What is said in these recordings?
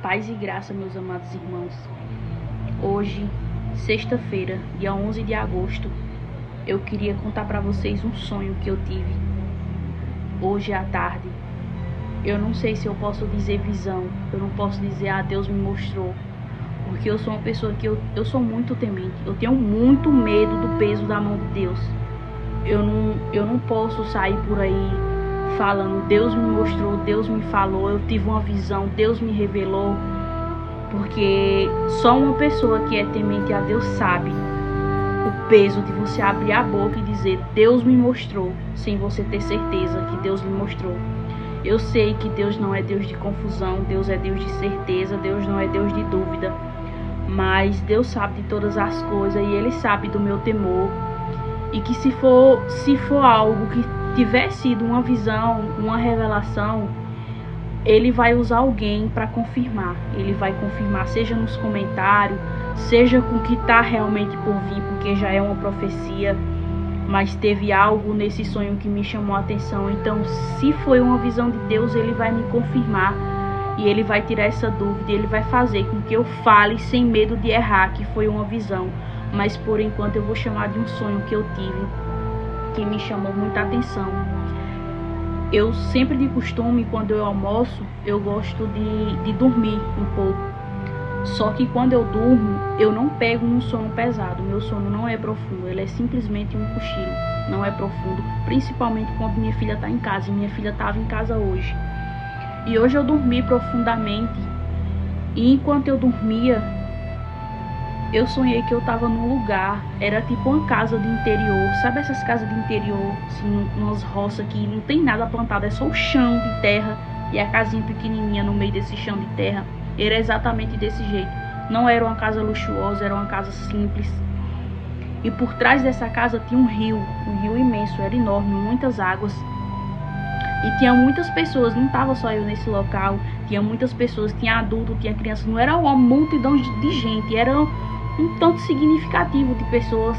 Paz e graça, meus amados irmãos. Hoje, sexta-feira, dia 11 de agosto, eu queria contar para vocês um sonho que eu tive hoje à tarde. Eu não sei se eu posso dizer visão, eu não posso dizer Deus me mostrou, porque eu sou uma pessoa que eu sou muito temente, eu tenho muito medo do peso da mão de Deus. Eu não posso sair por aí falando Deus me mostrou, Deus me falou, eu tive uma visão, Deus me revelou, porque só uma pessoa que é temente a Deus sabe o peso de você abrir a boca e dizer Deus me mostrou, sem você ter certeza que Deus lhe mostrou. Eu sei que Deus não é Deus de confusão, Deus é Deus de certeza, Deus não é Deus de dúvida, mas Deus sabe de todas as coisas e Ele sabe do meu temor, e que se for algo que tiver sido uma visão, uma revelação, Ele vai usar alguém para confirmar. Ele vai confirmar, seja nos comentários, seja com o que está realmente por vir, porque já é uma profecia, mas teve algo nesse sonho que me chamou a atenção. Então, se foi uma visão de Deus, Ele vai me confirmar e Ele vai tirar essa dúvida, Ele vai fazer com que eu fale sem medo de errar que foi uma visão. Mas por enquanto eu vou chamar de um sonho que eu tive, que me chamou muita atenção. Eu sempre de costume, quando eu almoço, eu gosto de dormir um pouco. Só que quando eu durmo, eu não pego um sono pesado. Meu sono não é profundo, ele é simplesmente um cochilo. Não é profundo, principalmente quando minha filha está em casa. E minha filha estava em casa hoje. E hoje eu dormi profundamente. E enquanto eu dormia, eu sonhei que eu estava num lugar, era tipo uma casa de interior, sabe essas casas de interior, assim, umas roças que não tem nada plantado, é só o chão de terra e a casinha pequenininha no meio desse chão de terra. Era exatamente desse jeito, não era uma casa luxuosa, era uma casa simples. E por trás dessa casa tinha um rio imenso, era enorme, muitas águas. E tinha muitas pessoas, não estava só eu nesse local, tinha muitas pessoas, tinha adulto, tinha criança, não era uma multidão de gente, era um tanto significativo de pessoas.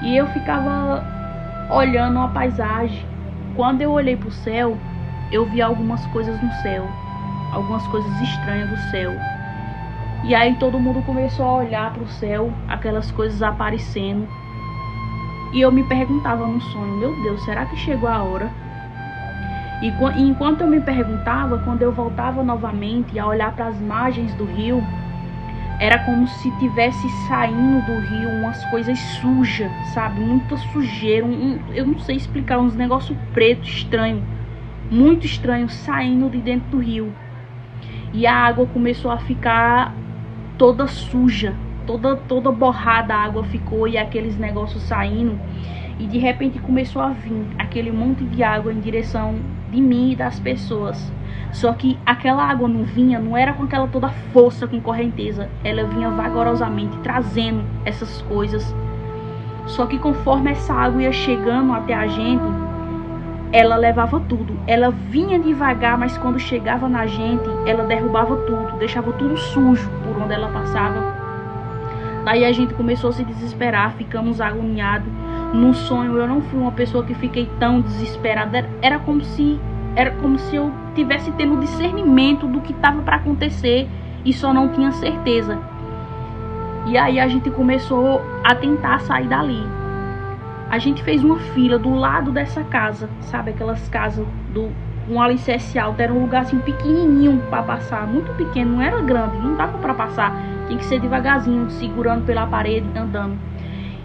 E eu ficava olhando a paisagem. Quando eu olhei para o céu, eu vi algumas coisas no céu, algumas coisas estranhas do céu. E aí todo mundo começou a olhar para o céu, aquelas coisas aparecendo. E eu me perguntava no sonho, meu Deus, será que chegou a hora? E enquanto eu me perguntava, quando eu voltava novamente a olhar para as margens do rio, era como se tivesse saindo do rio umas coisas sujas, sabe? Muita sujeira, eu não sei explicar, uns negócios preto estranho, muito estranho, saindo de dentro do rio. E a água começou a ficar toda suja, toda borrada a água ficou, e aqueles negócios saindo. E de repente começou a vir aquele monte de água em direção de mim e das pessoas. Só que aquela água não era com aquela toda força, com correnteza. Ela vinha vagarosamente, trazendo essas coisas. Só que conforme essa água ia chegando até a gente, ela levava tudo. Ela vinha devagar, mas quando chegava na gente, ela derrubava tudo, deixava tudo sujo por onde ela passava. Daí a gente começou a se desesperar, ficamos agoniados. No sonho eu não fui uma pessoa que fiquei tão desesperada. Era como se eu tivesse tendo discernimento do que estava para acontecer e só não tinha certeza. E aí a gente começou a tentar sair dali. A gente fez uma fila do lado dessa casa, sabe aquelas casas um alicerce alto, era um lugar assim pequenininho para passar, muito pequeno, não era grande, não dava para passar, tinha que ser devagarzinho, segurando pela parede, andando.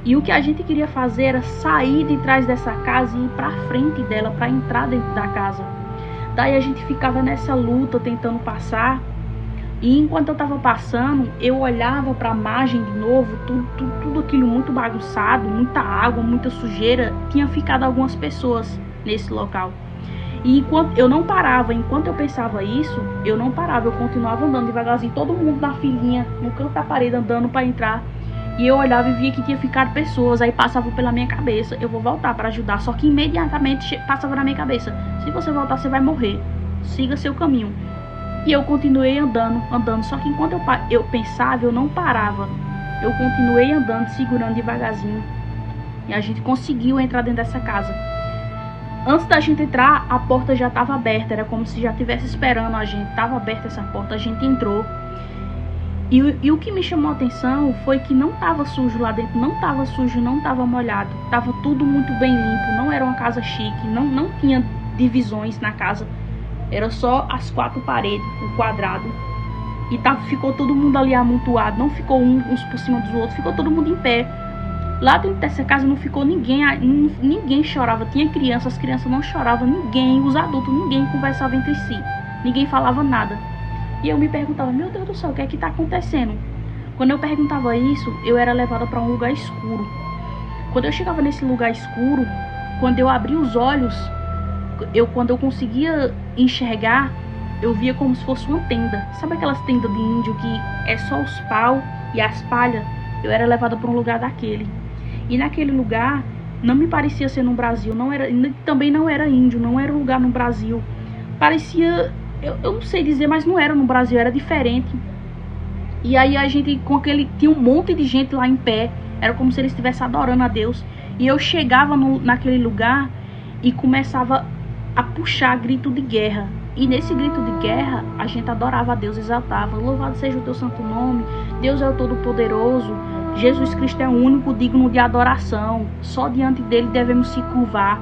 E o que a gente queria fazer era sair de trás dessa casa e ir para frente dela, para entrar dentro da casa. Daí a gente ficava nessa luta, tentando passar. E enquanto eu estava passando, eu olhava para a margem de novo, tudo aquilo muito bagunçado, muita água, muita sujeira. Tinha ficado algumas pessoas nesse local. E enquanto eu não parava, enquanto eu pensava isso, eu não parava, eu continuava andando devagarzinho, todo mundo na filinha, no canto da parede, andando para entrar. E eu olhava e via que tinha ficado pessoas, aí passava pela minha cabeça, eu vou voltar para ajudar. Só que imediatamente passava na minha cabeça, se você voltar você vai morrer, siga seu caminho. E eu continuei andando, só que enquanto eu pensava, eu não parava. Eu continuei andando, segurando devagarzinho. E a gente conseguiu entrar dentro dessa casa. Antes da gente entrar, a porta já estava aberta, era como se já estivesse esperando a gente. Estava aberta essa porta, a gente entrou. E o que me chamou a atenção foi que não estava sujo lá dentro, não estava sujo, não estava molhado. Estava tudo muito bem limpo, não era uma casa chique, não tinha divisões na casa. Era só as 4 paredes, o quadrado. E ficou todo mundo ali amontoado, não ficou uns por cima dos outros, ficou todo mundo em pé. Lá dentro dessa casa não ficou ninguém, ninguém chorava, tinha crianças, as crianças não choravam, ninguém, os adultos, ninguém conversava entre si, ninguém falava nada. E eu me perguntava, meu Deus do céu, o que é que está acontecendo? Quando eu perguntava isso, eu era levada para um lugar escuro. Quando eu chegava nesse lugar escuro, quando eu abria os olhos, quando eu conseguia enxergar, eu via como se fosse uma tenda. Sabe aquelas tendas de índio que é só os pau e as palhas? Eu era levada para um lugar daquele. E naquele lugar, não me parecia ser no Brasil, também não era índio, não era um lugar no Brasil. Parecia... Eu não sei dizer, mas não era no Brasil, era diferente. E aí a gente, tinha um monte de gente lá em pé, era como se eles estivessem adorando a Deus. E eu chegava naquele lugar e começava a puxar grito de guerra. E nesse grito de guerra, a gente adorava a Deus, exaltava. Louvado seja o teu santo nome, Deus é o Todo-Poderoso, Jesus Cristo é o único digno de adoração, só diante dele devemos se curvar.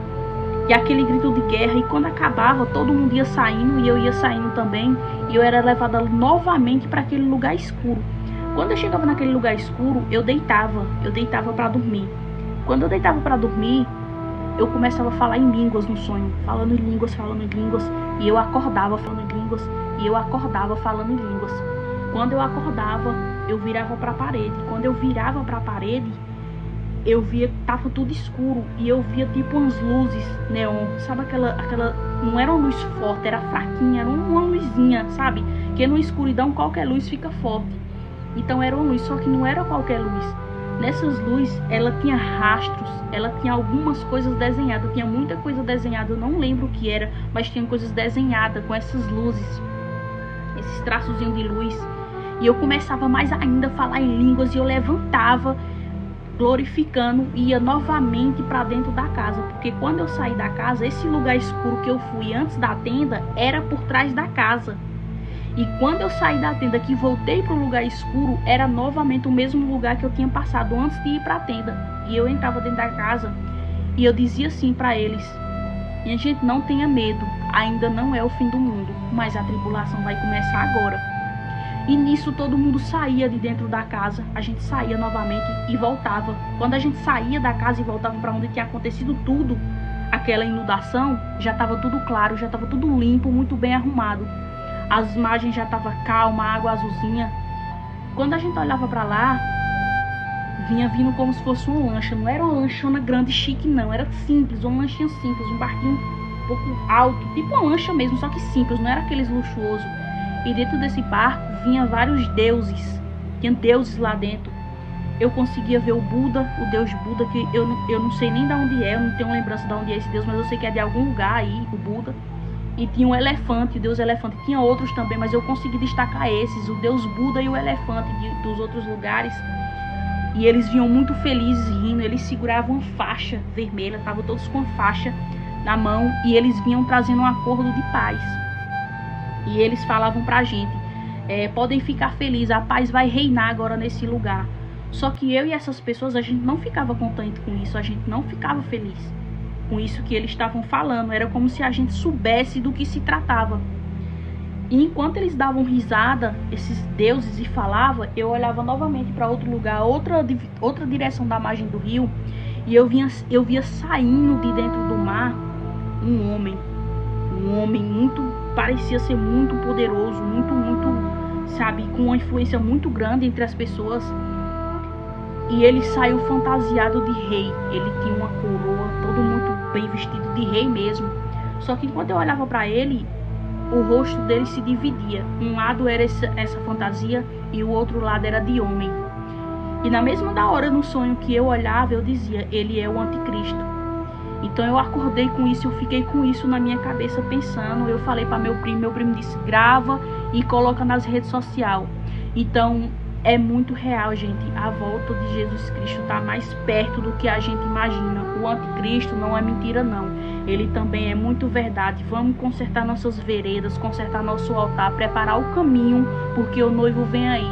E aquele grito de guerra, e quando acabava, todo mundo ia saindo, e eu ia saindo também, e eu era levada novamente para aquele lugar escuro. Quando eu chegava naquele lugar escuro, eu deitava para dormir. Quando eu deitava para dormir, eu começava a falar em línguas no sonho, falando em línguas, e eu acordava falando em línguas, e eu acordava falando em línguas. Quando eu acordava, eu virava para a parede. Quando eu virava para a parede, eu via que tava tudo escuro e eu via tipo umas luzes neon, sabe aquela não era uma luz forte, era fraquinha, era uma luzinha, sabe? Que na escuridão qualquer luz fica forte. Então era uma luz, só que não era qualquer luz. Nessas luzes, ela tinha rastros, ela tinha algumas coisas desenhadas, tinha muita coisa desenhada, eu não lembro o que era, mas tinha coisas desenhadas com essas luzes, esses traçozinhos de luz. E eu começava mais ainda a falar em línguas e eu levantava glorificando e ia novamente para dentro da casa, porque quando eu saí da casa, esse lugar escuro que eu fui antes da tenda era por trás da casa. E quando eu saí da tenda, que voltei para o lugar escuro, era novamente o mesmo lugar que eu tinha passado antes de ir para a tenda. E eu entrava dentro da casa e eu dizia assim para eles: minha gente, não tenha medo, ainda não é o fim do mundo, mas a tribulação vai começar agora. E nisso todo mundo saía de dentro da casa, a gente saía novamente e voltava. Quando a gente saía da casa e voltava para onde tinha acontecido tudo, aquela inundação, já estava tudo claro, já estava tudo limpo, muito bem arrumado. As margens já estavam calmas, a água azulzinha. Quando a gente olhava para lá, vinha vindo como se fosse uma lancha. Não era uma lanchona grande, chique não, era simples, uma lanchinha simples, um barquinho um pouco alto, tipo uma lancha mesmo, só que simples, não era aqueles luxuosos. E dentro desse barco vinha vários deuses, tinha deuses lá dentro. Eu conseguia ver o Buda, o Deus Buda, que eu não sei nem de onde é, eu não tenho lembrança de onde é esse Deus, mas eu sei que é de algum lugar aí, o Buda. E tinha um elefante, o Deus elefante, tinha outros também, mas eu consegui destacar esses, o Deus Buda e o elefante dos outros lugares. E eles vinham muito felizes rindo, eles seguravam uma faixa vermelha, estavam todos com a faixa na mão, e eles vinham trazendo um acordo de paz. E eles falavam pra gente, podem ficar felizes, a paz vai reinar agora nesse lugar. Só que eu e essas pessoas, a gente não ficava contente com isso, a gente não ficava feliz com isso que eles estavam falando. Era como se a gente soubesse do que se tratava. E enquanto eles davam risada, esses deuses, e falavam, eu olhava novamente para outro lugar, outra direção da margem do rio, e eu via saindo de dentro do mar um homem muito, parecia ser muito poderoso, muito, sabe, com uma influência muito grande entre as pessoas. E ele saiu fantasiado de rei, ele tinha uma coroa, todo muito bem vestido de rei mesmo. Só que enquanto eu olhava para ele, o rosto dele se dividia. Um lado era essa fantasia e o outro lado era de homem. E na mesma da hora, no sonho que eu olhava, eu dizia, ele é o anticristo. Então eu acordei com isso, eu fiquei com isso na minha cabeça pensando. Eu falei para meu primo disse, grava e coloca nas redes sociais. Então é muito real, gente. A volta de Jesus Cristo está mais perto do que a gente imagina. O anticristo não é mentira não, ele também é muito verdade. Vamos consertar nossas veredas, consertar nosso altar, preparar o caminho, porque o noivo vem aí.